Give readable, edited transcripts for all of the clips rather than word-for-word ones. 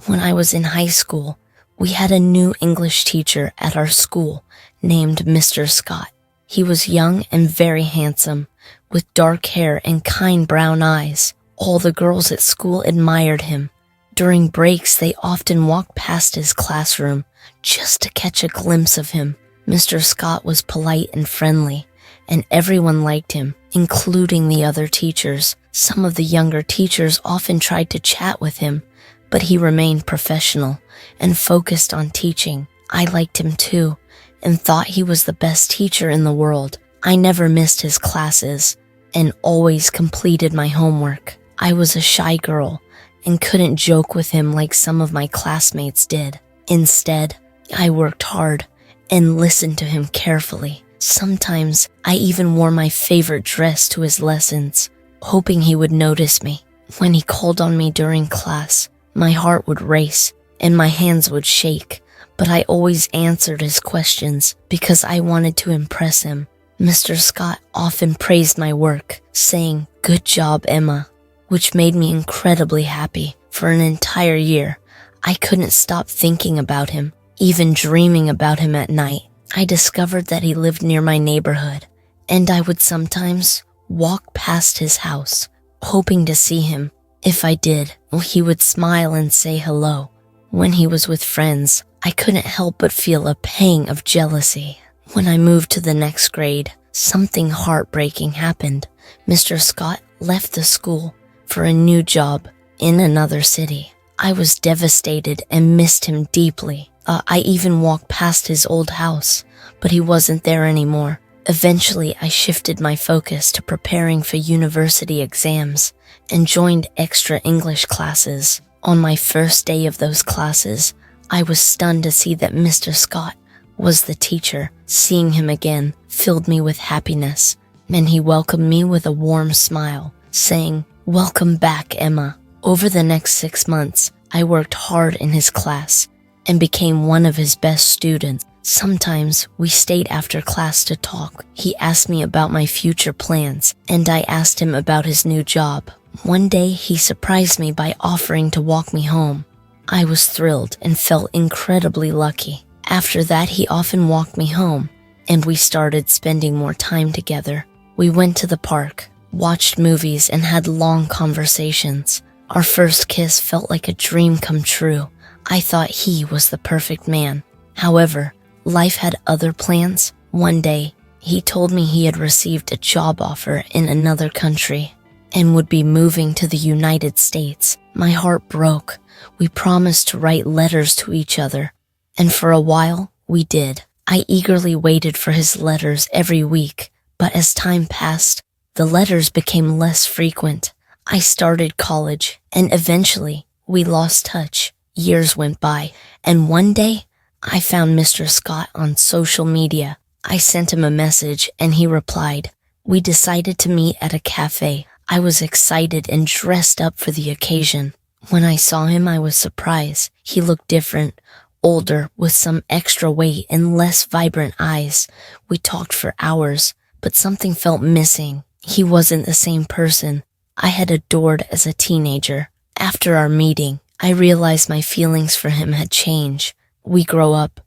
When I was in high school, we had a new English teacher at our school named Mr. Scott. He was young and very handsome, with dark hair and kind brown eyes. All the girls at school admired him. During breaks, they often walked past his classroom just to catch a glimpse of him. Mr. Scott was polite and friendly, and everyone liked him, including the other teachers. Some of the younger teachers often tried to chat with him, but he remained professional and focused on teaching. I liked him too, and thought he was the best teacher in the world. I never missed his classes, and always completed my homework. I was a shy girl, and couldn't joke with him like some of my classmates did. Instead, I worked hard and listened to him carefully. Sometimes I even wore my favorite dress to his lessons, hoping he would notice me. When he called on me during class, my heart would race and my hands would shake, but I always answered his questions because I wanted to impress him. Mr. Scott often praised my work, saying, "Good job, Emma," which made me incredibly happy. For an entire year, I couldn't stop thinking about him, even dreaming about him at night. I discovered that he lived near my neighborhood, and I would sometimes walk past his house, hoping to see him. If I did, he would smile and say hello. When he was with friends, I couldn't help but feel a pang of jealousy. When I moved to the next grade, something heartbreaking happened. Mr. Scott left the school for a new job in another city. I was devastated and missed him deeply. I even walked past his old house, but he wasn't there anymore. Eventually, I shifted my focus to preparing for university exams and joined extra English classes. On my first day of those classes, I was stunned to see that Mr. Scott was the teacher. Seeing him again filled me with happiness, and he welcomed me with a warm smile, saying, "Welcome back, Emma." Over the next 6 months, I worked hard in his class and became one of his best students. Sometimes we stayed after class to talk. He asked me about my future plans, and I asked him about his new job. One day, he surprised me by offering to walk me home. I was thrilled and felt incredibly lucky. After that, he often walked me home, and we started spending more time together. We went to the park, watched movies, and had long conversations. Our first kiss felt like a dream come true. I thought he was the perfect man. However, life had other plans. One day, he told me he had received a job offer in another country and would be moving to the United States. My heart broke. We promised to write letters to each other, and for a while, we did. I eagerly waited for his letters every week, but as time passed, the letters became less frequent. I started college, and eventually, we lost touch. Years went by, and one day, I found Mr. Scott on social media. I sent him a message, and he replied. We decided to meet at a cafe. I was excited and dressed up for the occasion. When I saw him, I was surprised. He looked different, older, with some extra weight and less vibrant eyes. We talked for hours, but something felt missing. He wasn't the same person I had adored as a teenager. After our meeting, I realized my feelings for him had changed. We grow up,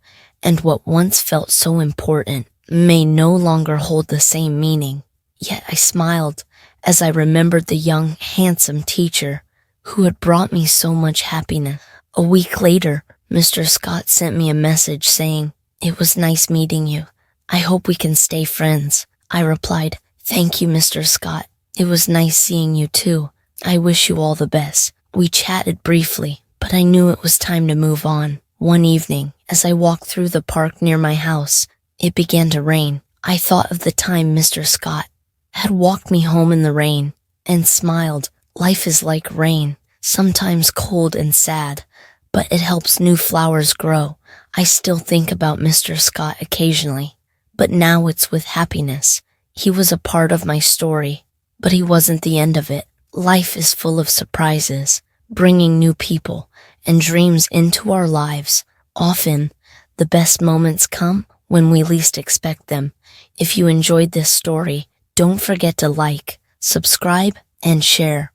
and what once felt so important may no longer hold the same meaning. Yet I smiled as I remembered the young, handsome teacher who had brought me so much happiness. A week later, Mr. Scott sent me a message saying, "It was nice meeting you. I hope we can stay friends." I replied, "Thank you, Mr. Scott. It was nice seeing you too. I wish you all the best." We chatted briefly, but I knew it was time to move on. One evening, as I walked through the park near my house, it began to rain. I thought of the time Mr. Scott had walked me home in the rain and smiled. Life is like rain, sometimes cold and sad, but it helps new flowers grow. I still think about Mr. Scott occasionally, but now it's with happiness. He was a part of my story, but he wasn't the end of it. Life is full of surprises, bringing new people and dreams into our lives. Often, the best moments come when we least expect them. If you enjoyed this story, don't forget to like, subscribe, and share.